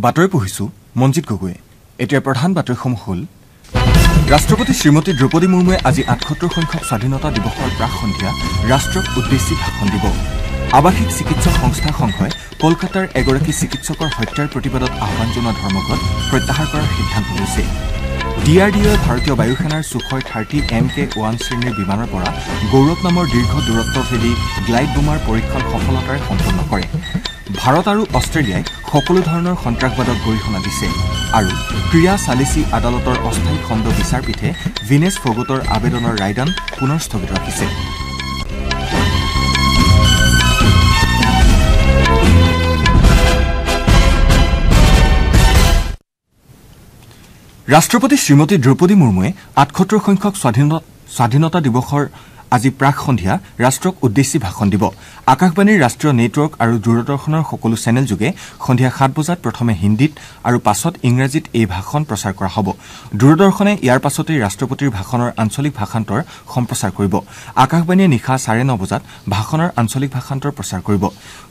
বাতৰি পঢ়িছো মঞ্জিত গগৈয়ে। এতিয়া প্ৰধান বাতৰিসমূহ হ'ল ৰাষ্ট্ৰপতি শ্ৰীমতী দ্ৰৌপদী মুৰ্মুৱে আজি ৭৮ সংখ্যক স্বাধীনতা দিৱসৰ প্ৰাক সন্ধিয়া ৰাষ্ট্ৰক উদ্দেশ্যি ভাষণ দিব। আৱাসিক চিকিৎসক সংস্থা সংঘই কলকাতাৰ এগৰাকী চিকিৎসকৰ হত্যাৰ প্ৰতিবাদত আহ্বান জনোৱা ধৰ্মঘট প্ৰত্যাহাৰ কৰাৰ সিদ্ধান্ত লৈছে। DRDOয়ে ভাৰতীয় বায়ু সেনাৰ সুখয় 30 MK-1 শ্ৰেণীৰ বিমানৰ পৰা গৌৰৱ নামৰ দীৰ্ঘ দূৰত্বভেদী গ্লাইড বোমাৰ পৰীক্ষণ সফলতাৰে সম্পন্ন কৰে। ভাৰত আৰু অষ্ট্ৰেলিয়াই সকলো ধৰণৰ সন্ত্ৰাসবাদক গৰিহণা দিছে আৰু ক্ৰিয়া চালিচি আদালতৰ অস্থায়ী খণ্ড বিচাৰপীঠে ভিনেছ ফগটৰ আবেদনৰ ৰায়দান পুনৰ স্থগিত ৰাখিছে। ৰাষ্ট্ৰপতি শ্ৰীমতী দ্ৰৌপদী মুৰ্মুৱে ৭৮ সংখ্যক স্বাধীনতা দিৱসৰ আজি প্ৰাক সন্ধিয়া ৰাষ্ট্ৰক উদ্দেশ্যি ভাষণ দিব। আকাশবাণীৰ ৰাষ্ট্ৰীয় নেটৱৰ্ক আৰু দূৰদৰ্শনৰ সকলো চেনেল যোগে সন্ধিয়া ৭ বজাত প্ৰথমে হিন্দীত আৰু পাছত ইংৰাজীত এই ভাষণ প্ৰচাৰ কৰা হ'ব। দূৰদৰ্শনে ইয়াৰ পাছতেই ৰাষ্ট্ৰপতিৰ ভাষণৰ আঞ্চলিক ভাষান্তৰ সম্প্ৰচাৰ কৰিব। আকাশবাণীয়ে নিশা 9:30 বজাত ভাষণৰ আঞ্চলিক ভাষান্তৰ প্ৰচাৰ কৰিব।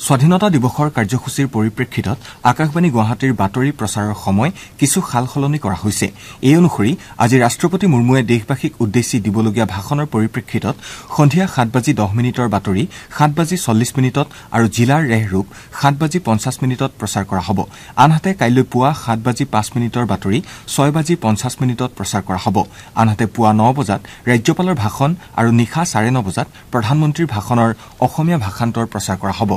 স্বাধীনতা দিৱসৰ কাৰ্যসূচীৰ পৰিপ্ৰেক্ষিতত আকাশবাণী গুৱাহাটীৰ বাতৰি প্ৰচাৰৰ সময় কিছু সাল সলনি কৰা হৈছে। এই অনুসৰি আজি ৰাষ্ট্ৰপতি মুৰ্মুৱে দেশবাসীক উদ্দেশ্যি দিবলগীয়া ভাষণৰ পৰিপ্ৰেক্ষিতত সন্ধিয়া 7:10 বাতৰি 7:40 আৰু জিলাৰ ৰেহৰূপ 7:50 প্ৰচাৰ কৰা হ'ব। আনহাতে কাইলৈ পুৱা 7:05 বাতৰি 6:50 প্ৰচাৰ কৰা হ'ব। আনহাতে পুৱা 9 বজাত ৰাজ্যপালৰ ভাষণ আৰু নিশা 9:30 বজাত প্ৰধানমন্ত্ৰীৰ ভাষণৰ অসমীয়া ভাষান্তৰ প্ৰচাৰ কৰা হ'ব।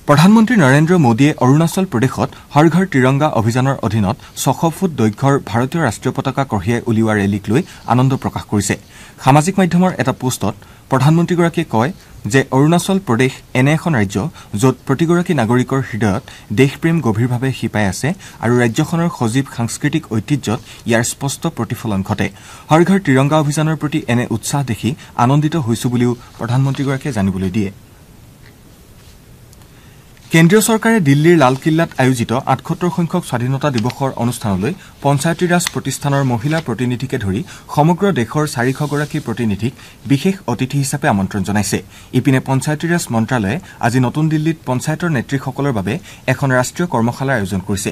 প্ৰধানমন্ত্ৰী নৰেন্দ্ৰ মোদীয়ে অৰুণাচল প্ৰদেশত হৰ ঘৰ তিৰংগা অভিযানৰ অধীনত 600 ফুট দৈৰ্ঘ্যৰ ভাৰতীয় ৰাষ্ট্ৰীয় পতাকা কঢ়িয়াই উলিওৱা ৰেলীক লৈ আনন্দ প্ৰকাশ কৰিছে। সামাজিক মাধ্যমৰ এটা পোষ্টত প্ৰধানমন্ত্ৰীগৰাকীয়ে কয় যে অৰুণাচল প্ৰদেশ এনে এখন ৰাজ্য য'ত প্ৰতিগৰাকী নাগৰিকৰ হৃদয়ত দেশপ্ৰেম গভীৰভাৱে শিপাই আছে আৰু ৰাজ্যখনৰ সজীৱ সাংস্কৃতিক ঐতিহ্যত ইয়াৰ স্পষ্ট প্ৰতিফলন ঘটে। হৰ ঘৰ তিৰংগা অভিযানৰ প্ৰতি এনে উৎসাহ দেখি আনন্দিত হৈছো বুলিও প্ৰধানমন্ত্ৰীগৰাকীয়ে জানিবলৈ দিয়ে। কেন্দ্ৰীয় চৰকাৰে দিল্লীৰ লালকিল্লাত আয়োজিত ৭৮ সংখ্যক স্বাধীনতা দিৱসৰ অনুষ্ঠানলৈ পঞ্চায়তী ৰাজ প্ৰতিষ্ঠানৰ মহিলা প্ৰতিনিধিকে ধৰি সমগ্ৰ দেশৰ 400 গৰাকী প্ৰতিনিধিক বিশেষ অতিথি হিচাপে আমন্ত্ৰণ জনাইছে। ইপিনে পঞ্চায়তী ৰাজ মন্ত্ৰালয়ে আজি নতুন দিল্লীত পঞ্চায়তৰ নেতৃসকলৰ বাবে এখন ৰাষ্ট্ৰীয় কৰ্মশালাৰ আয়োজন কৰিছে।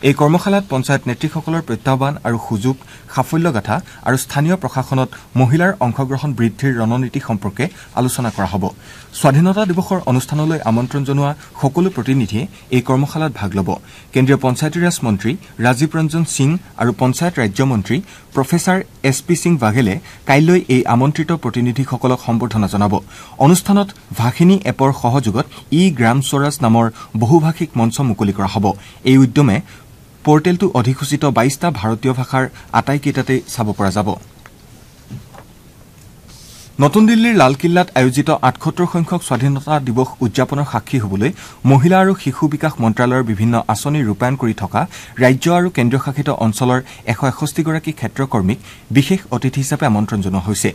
এই কৰ্মশালাত পঞ্চায়ত নেতৃসকলৰ প্ৰত্যাহ্বান আৰু সুযোগ, সাফল্যগাথা আৰু স্থানীয় প্ৰশাসনত মহিলাৰ অংশগ্ৰহণ বৃদ্ধিৰ ৰণনীতি সম্পৰ্কে আলোচনা কৰা হ'ব। স্বাধীনতা দিৱসৰ অনুষ্ঠানলৈ আমন্ত্ৰণ জনোৱা সকলো প্ৰতিনিধিয়ে এই কৰ্মশালাত ভাগ ল'ব। কেন্দ্ৰীয় পঞ্চায়তী ৰাজ মন্ত্ৰী ৰাজীৱ ৰঞ্জন সিং আৰু পঞ্চায়ত ৰাজ্যমন্ত্ৰী প্ৰফেচাৰ SP সিং বাঘেলে কাইলৈ এই আমন্ত্ৰিত প্ৰতিনিধিসকলক সম্বৰ্ধনা জনাব। অনুষ্ঠানত ভাষিনী এপৰ সহযোগত গ্ৰাম স্বৰাজ নামৰ বহুভাষিক মঞ্চ মুকলি কৰা হ'ব। এই উদ্যমে পৰ্টেলটো অধিসূচিত 22টা ভাৰতীয় ভাষাৰ আটাইকেইটাতেই চাব পৰা যাব। নতুন দিল্লীৰ লালকিল্লাত আয়োজিত ৭৮ সংখ্যক স্বাধীনতা দিৱস উদযাপনৰ সাক্ষী হ'বলৈ মহিলা আৰু শিশু বিকাশ মন্ত্ৰালয়ৰ বিভিন্ন আঁচনি ৰূপায়ণ কৰি থকা ৰাজ্য আৰু কেন্দ্ৰীয় শাসিত অঞ্চলৰ 161 গৰাকী ক্ষেত্ৰকৰ্মীক বিশেষ অতিথি হিচাপে আমন্ত্ৰণ জনোৱা হৈছে।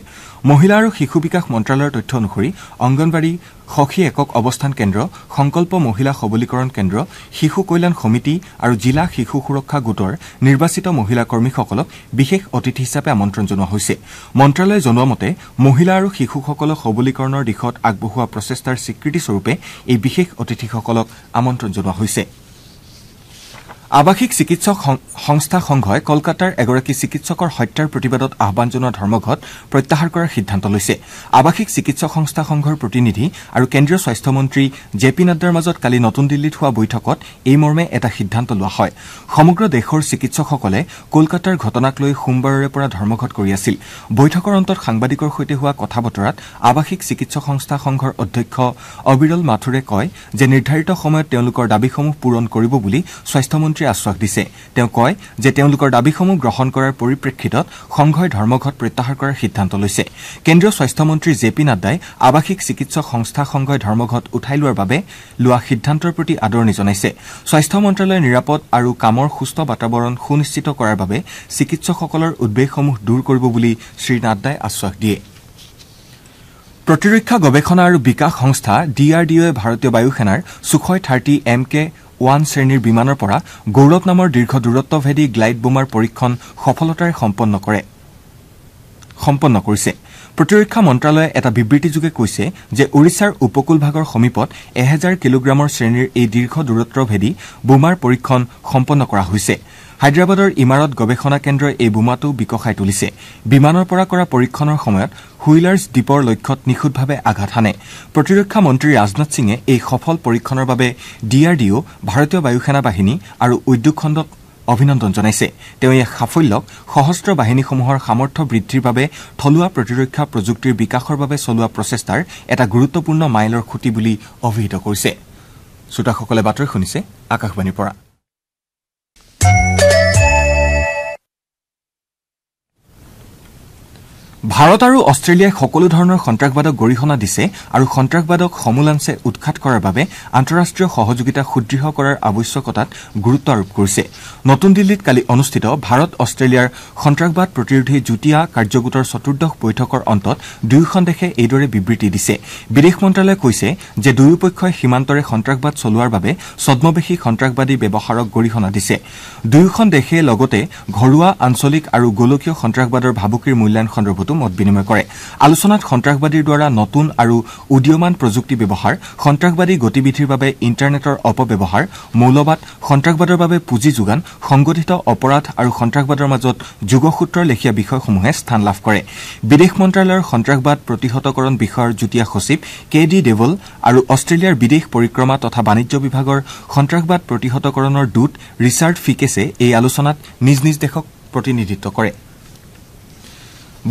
মহিলা আৰু শিশু বিকাশ মন্ত্ৰালয়ৰ তথ্য অনুসৰি অংগনবাড়ী, সখী একক অৱস্থান কেন্দ্ৰ, সংকল্প মহিলা সবলীকৰণ কেন্দ্ৰ, শিশু কল্যাণ সমিতি আৰু জিলা শিশু সুৰক্ষা গোটৰ নিৰ্বাচিত মহিলা কৰ্মীসকলক বিশেষ অতিথি হিচাপে আমন্ত্ৰণ জনোৱা হৈছে। মন্ত্ৰালয়ে জনোৱা মতে মহিলা আৰু শিশুসকলক সবলীকৰণৰ দিশত আগবঢ়োৱা প্ৰচেষ্টাৰ স্বীকৃতিস্বৰূপে এই বিশেষ অতিথিসকলক আমন্ত্ৰণ জনোৱা হৈছে। আৱাসিক চিকিৎসক সংস্থা সংঘই কলকাতাৰ এগৰাকী চিকিৎসকৰ হত্যাৰ প্ৰতিবাদত আহ্বান জনোৱা ধৰ্মঘট প্ৰত্যাহাৰ কৰাৰ সিদ্ধান্ত লৈছে। আৱাসিক চিকিৎসক সংস্থা সংঘৰ প্ৰতিনিধি আৰু কেন্দ্ৰীয় স্বাস্থ্যমন্ত্ৰী JP নাড্ডাৰ মাজত কালি নতুন দিল্লীত হোৱা বৈঠকত এই মৰ্মে এটা সিদ্ধান্ত লোৱা হয়। সমগ্ৰ দেশৰ চিকিৎসকসকলে কলকাতাৰ ঘটনাক লৈ সোমবাৰৰে পৰা ধৰ্মঘট কৰি আছিল। বৈঠকৰ অন্তত সাংবাদিকৰ সৈতে হোৱা কথা বতৰাত আৱাসিক চিকিৎসক সংস্থা সংঘৰ অধ্যক্ষ অবিৰল মাথুৰে কয় যে নিৰ্ধাৰিত সময়ত তেওঁলোকৰ দাবীসমূহ পূৰণ কৰিব বুলি স্বাস্থ্যমন্ত্ৰী আশ্বাস দিছে। তেওঁ কয় যে তেওঁলোকৰ দাবীসমূহ গ্ৰহণ কৰাৰ পৰিপ্ৰেক্ষিতত সংঘই ধৰ্মঘট প্ৰত্যাহাৰ কৰাৰ সিদ্ধান্ত লৈছে। কেন্দ্ৰীয় স্বাস্থ্যমন্ত্ৰী JP নাড্ডাই আৱাসিক চিকিৎসক সংস্থা সংঘই ধৰ্মঘট উঠাই লোৱাৰ বাবে লোৱা সিদ্ধান্তৰ প্ৰতি আদৰণি জনাইছে। স্বাস্থ্য মন্ত্ৰালয়ে নিৰাপদ আৰু কামৰ সুস্থ বাতাবৰণ সুনিশ্চিত কৰাৰ বাবে চিকিৎসকসকলৰ উদ্বেগসমূহ দূৰ কৰিব বুলি শ্ৰী নাড্ডাই আশ্বাস দিয়ে। প্ৰতিৰক্ষা গৱেষণা আৰু বিকাশ সংস্থা DRDOয়ে ভাৰতীয় বায়ু সেনাৰ সুখয় 30 MK-1 শ্ৰেণীৰ বিমানৰ পৰা গৌৰৱ নামৰ দীৰ্ঘ দূৰত্বভেদী গ্লাইড বোমাৰ পৰীক্ষণ সফলতাৰে সম্পন্ন সম্পন্ন কৰিছে প্ৰতিৰক্ষা মন্ত্ৰালয়ে এটা বিবৃতিযোগে কৈছে যে ওড়িশাৰ উপকূল ভাগৰ সমীপত 1000 কিলোগ্ৰামৰ শ্ৰেণীৰ এই দীৰ্ঘ দূৰত্বভেদী বোমাৰ পৰীক্ষণ সম্পন্ন কৰা হৈছে হায়দৰাবাদৰ ইমাৰত গৱেষণা কেন্দ্ৰই এই বোমাটো বিকশাই তুলিছে বিমানৰ পৰা কৰা পৰীক্ষণৰ সময়ত হুইলাৰ্ছ দ্বীপৰ লক্ষ্যত নিখুঁতভাৱে আঘাত হানে প্ৰতিৰক্ষা মন্ত্ৰী ৰাজনাথ সিঙে এই সফল পৰীক্ষণৰ বাবে DRDO ভাৰতীয় বায়ু সেনা বাহিনী আৰু উদ্যোগ খণ্ডক অভিনন্দন জনাইছে তেওঁ এই সাফল্যক সশস্ত্ৰ বাহিনীসমূহৰ সামৰ্থ্য বৃদ্ধিৰ বাবে থলুৱা প্ৰতিৰক্ষা প্ৰযুক্তিৰ বিকাশৰ বাবে চলোৱা প্ৰচেষ্টাৰ এটা গুৰুত্বপূৰ্ণ মাইলৰ খুঁটি বুলি অভিহিত কৰিছে শ্ৰোতাসকলে বাতৰি শুনিছে আকাশবাণীৰ পৰা ভাৰত আৰু অষ্ট্ৰেলিয়াই সকলো ধৰণৰ সন্ত্ৰাসবাদক গৰিহণা দিছে আৰু সন্ত্ৰাসবাদক সমূলাংশে উৎখাত কৰাৰ বাবে আন্তঃৰাষ্ট্ৰীয় সহযোগিতা সুদৃঢ় কৰাৰ আৱশ্যকতাত গুৰুত্ব আৰোপ কৰিছে নতুন দিল্লীত কালি অনুষ্ঠিত ভাৰত অষ্ট্ৰেলিয়াৰ সন্ত্ৰাসবাদ প্ৰতিৰোধী যুটীয়া কাৰ্যগোটৰ চতুৰ্দশ বৈঠকৰ অন্তত দুয়োখন দেশে এইদৰে বিবৃতি দিছে বিদেশ মন্ত্ৰালয়ে কৈছে যে দুয়োপক্ষই সীমান্তৰে সন্ত্ৰাসবাদ চলোৱাৰ বাবে ছদ্মবেশী সন্ত্ৰাসবাদী ব্যৱহাৰক গৰিহণা দিছে দুয়োখন দেশে লগতে ঘৰুৱা আঞ্চলিক আৰু গোলকীয় সন্ত্ৰাসবাদৰ ভাবুকিৰ মূল্যায়ন সন্দৰ্ভত মত বিনিময় কৰে আলোচনাত সন্ত্ৰাসবাদীৰ দ্বাৰা নতুন আৰু উদীয়মান প্ৰযুক্তি ব্যৱহাৰ সন্ত্ৰাসবাদী গতিবিধিৰ বাবে ইণ্টাৰনেটৰ অপব্যৱহাৰ মৌলবাদ সন্ত্ৰাসবাদৰ বাবে পুঁজি যোগান সংগঠিত অপৰাধ আৰু সন্ত্ৰাসবাদৰ মাজত যোগসূত্ৰৰ লেখীয়া বিষয়সমূহে স্থান লাভ কৰে বিদেশ মন্ত্ৰালয়ৰ সন্ত্ৰাসবাদ প্ৰতিহতকৰণ বিষয়ৰ যুটীয়া সচিব KD ডেভল আৰু অষ্ট্ৰেলিয়াৰ বিদেশ পৰিক্ৰমা তথা বাণিজ্য বিভাগৰ সন্ত্ৰাসবাদ প্ৰতিহতকৰণৰ দূত ৰিচাৰ্ড ফিকেছে এই আলোচনাত নিজ নিজ দেশক প্ৰতিনিধিত্ব কৰে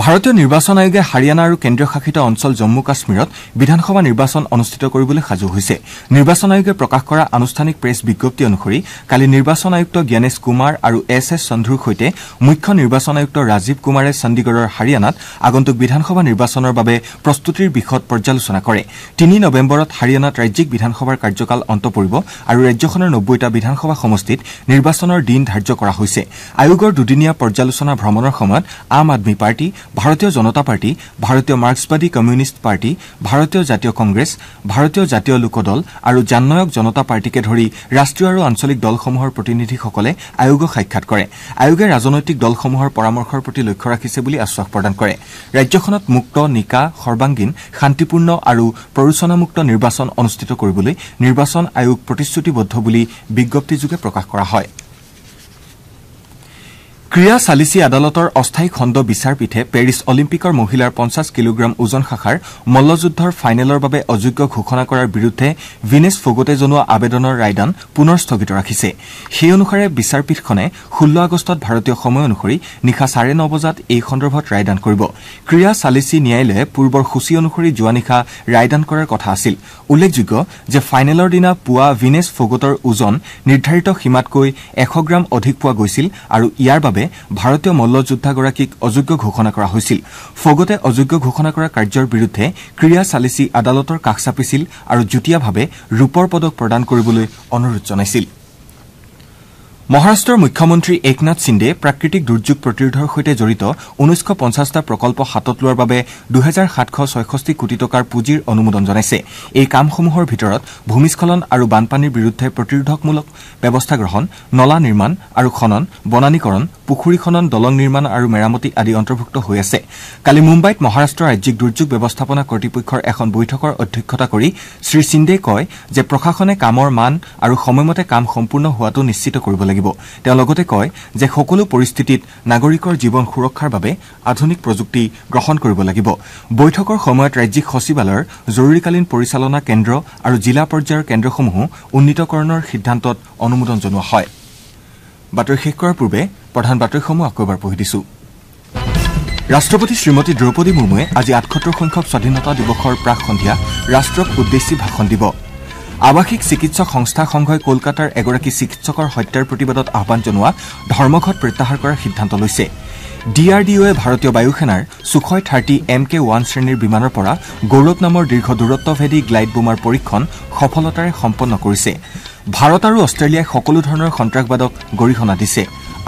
ভাৰতীয় নিৰ্বাচন আয়োগে হাৰিয়ানা আৰু কেন্দ্ৰীয় শাসিত অঞ্চল জম্মু কাশ্মীৰত বিধানসভা নিৰ্বাচন অনুষ্ঠিত কৰিবলৈ সাজু হৈছে নিৰ্বাচন আয়োগে প্ৰকাশ কৰা আনুষ্ঠানিক প্ৰেছ বিজ্ঞপ্তি অনুসৰি কালি নিৰ্বাচন আয়ুক্ত জ্ঞানেশ কুমাৰ আৰু SS সন্ধুৰ সৈতে মুখ্য নিৰ্বাচন আয়ুক্ত ৰাজীৱ কুমাৰে চণ্ডীগড়ৰ হাৰিয়ানাত আগন্তুক বিধানসভা নিৰ্বাচনৰ বাবে প্ৰস্তুতিৰ বিষয়ত পৰ্যালোচনা কৰে 3 নৱেম্বৰত হাৰিয়ানাত ৰাজ্যিক বিধানসভাৰ কাৰ্যকাল অন্ত পৰিব আৰু ৰাজ্যখনৰ 90টা বিধানসভা সমষ্টিত নিৰ্বাচনৰ দিন ধাৰ্য কৰা হৈছে আয়োগৰ দুদিনীয়া পৰ্যালোচনা ভ্ৰমণৰ সময়ত আম আদমি পাৰ্টি ভাৰতীয় জনতা পাৰ্টি ভাৰতীয় মাৰ্ক্সবাদী কমিউনিষ্ট পাৰ্টি ভাৰতীয় জাতীয় কংগ্ৰেছ ভাৰতীয় জাতীয় লোকদল আৰু জাননায়ক জনতা পাৰ্টিকে ধৰি ৰাষ্ট্ৰীয় আৰু আঞ্চলিক দলসমূহৰ প্ৰতিনিধিসকলে আয়োগক সাক্ষাৎ কৰে আয়োগে ৰাজনৈতিক দলসমূহৰ পৰামৰ্শৰ প্ৰতি লক্ষ্য ৰাখিছে বুলি আশ্বাস প্ৰদান কৰে ৰাজ্যখনত মুক্ত নিকা সৰ্বাংগীন শান্তিপূৰ্ণ আৰু প্ৰৰোচনামুক্ত নিৰ্বাচন অনুষ্ঠিত কৰিবলৈ নিৰ্বাচন আয়োগ প্ৰতিশ্ৰুতিবদ্ধ বুলি বিজ্ঞপ্তিযোগে প্ৰকাশ কৰা হয় ক্ৰীড়া সালিসী আদালতৰ অস্থায়ী খণ্ড বিচাৰপীঠে পেৰিছ অলিম্পিকৰ মহিলাৰ 50 কিলোগ্ৰাম ওজন শাখাৰ মল্লযুদ্ধৰ ফাইনেলৰ বাবে অযোগ্য ঘোষণা কৰাৰ বিৰুদ্ধে ভিনেছ ফগতে জনোৱা আবেদনৰ ৰায়দান পুনৰ স্থগিত ৰাখিছে সেই অনুসাৰে বিচাৰপীঠখনে 16 আগষ্টত ভাৰতীয় সময় অনুসৰি নিশা 9:30 বজাত এই সন্দৰ্ভত ৰায়দান কৰিব ক্ৰীড়া সালিসী ন্যায়ালয়ে পূৰ্বৰ সূচী অনুসৰি যোৱা নিশা ৰায়দান কৰাৰ কথা আছিল উল্লেখযোগ্য যে ফাইনেলৰ দিনা পুৱা ভিনেছ ফগতৰ ওজন নিৰ্ধাৰিত সীমাতকৈ 100 গ্ৰাম অধিক পোৱা গৈছিল আৰু ইয়াৰ বাবে ভাৰতীয় মল্লযোদ্ধাগৰাকীক অযোগ্য ঘোষণা কৰা হৈছিল ফগতে অযোগ্য ঘোষণা কৰা কাৰ্যৰ বিৰুদ্ধে ক্ৰীড়া সালিসী আদালতৰ কাষ চাপিছিল আৰু যুটীয়াভাৱে ৰূপৰ পদক প্ৰদান কৰিবলৈ অনুৰোধ জনাইছিল মহাৰাষ্ট্ৰৰ মুখ্যমন্ত্ৰী একনাথ সিন্দে প্ৰাকৃতিক দুৰ্যোগ প্ৰতিৰোধৰ সৈতে জড়িত 1950টা প্ৰকল্প হাতত লোৱাৰ বাবে 2766 কোটি টকাৰ পুঁজিৰ অনুমোদন জনাইছে এই কামসমূহৰ ভিতৰত ভূমিস্খলন আৰু বানপানীৰ বিৰুদ্ধে প্ৰতিৰোধকমূলক ব্যৱস্থা গ্ৰহণ নলা নিৰ্মাণ আৰু খনন বনানীকৰণ পুখুৰী খনন দলং নিৰ্মাণ আৰু মেৰামতি আদি অন্তৰ্ভুক্ত হৈ আছে কালি মুম্বাইত মহাৰাষ্ট্ৰ ৰাজ্যিক দুৰ্যোগ ব্যৱস্থাপনা কৰ্তৃপক্ষৰ এখন বৈঠকৰ অধ্যক্ষতা কৰি শ্ৰী সিন্দে কয় যে প্ৰশাসনে কামৰ মান আৰু সময়মতে কাম সম্পূৰ্ণ হোৱাটো নিশ্চিত কৰিব লাগিব তেওঁ লগতে কয় যে সকলো পৰিস্থিতিত নাগৰিকৰ জীৱন সুৰক্ষাৰ বাবে আধুনিক প্ৰযুক্তি গ্ৰহণ কৰিব লাগিব বৈঠকৰ সময়ত ৰাজ্যিক সচিবালয়ৰ জৰুৰীকালীন পৰিচালনা কেন্দ্ৰ আৰু জিলা পৰ্যায়ৰ কেন্দ্ৰসমূহ উন্নীতকৰণৰ সিদ্ধান্তত অনুমোদন জনোৱা হয় বাতৰি শেষ কৰাৰ পূৰ্বে প্ৰধান বাতৰিসমূহ আকৌ এবাৰ পঢ়ি দিছো ৰাষ্ট্ৰপতি শ্ৰীমতী দ্ৰৌপদী মুৰ্মুৱে আজি ৭৮ সংখ্যক স্বাধীনতা দিৱসৰ প্ৰাক সন্ধিয়া ৰাষ্ট্ৰক উদ্দেশ্যি ভাষণ দিব আৱাসিক চিকিৎসক সংস্থা সংঘই কলকাতাৰ এগৰাকী চিকিৎসকৰ হত্যাৰ প্ৰতিবাদত আহ্বান জনোৱা ধৰ্মঘট প্ৰত্যাহাৰ কৰাৰ সিদ্ধান্ত লৈছে DRDOয়ে ভাৰতীয় বায়ু সেনাৰ সুখয় 30 MK1 শ্ৰেণীৰ বিমানৰ পৰা গৌৰৱ নামৰ দীৰ্ঘ দূৰত্বভেদী গ্লাইড বোমাৰ পৰীক্ষণ সফলতাৰে সম্পন্ন কৰিছে ভাৰত আৰু অষ্ট্ৰেলিয়াই সকলো ধৰণৰ সন্ত্ৰাসবাদক গৰিহণা দিছে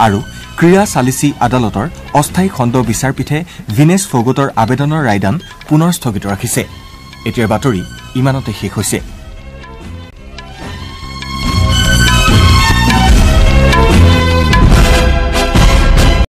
আৰু ক্ৰীড়া সালিসী আদালতৰ অস্থায়ী খণ্ড বিচাৰপীঠে ভিনেছ ফগতৰ আবেদনৰ ৰায়দান পুনৰ স্থগিত ৰাখিছে এতিয়াৰ বাতৰি ইমানতে শেষ হৈছে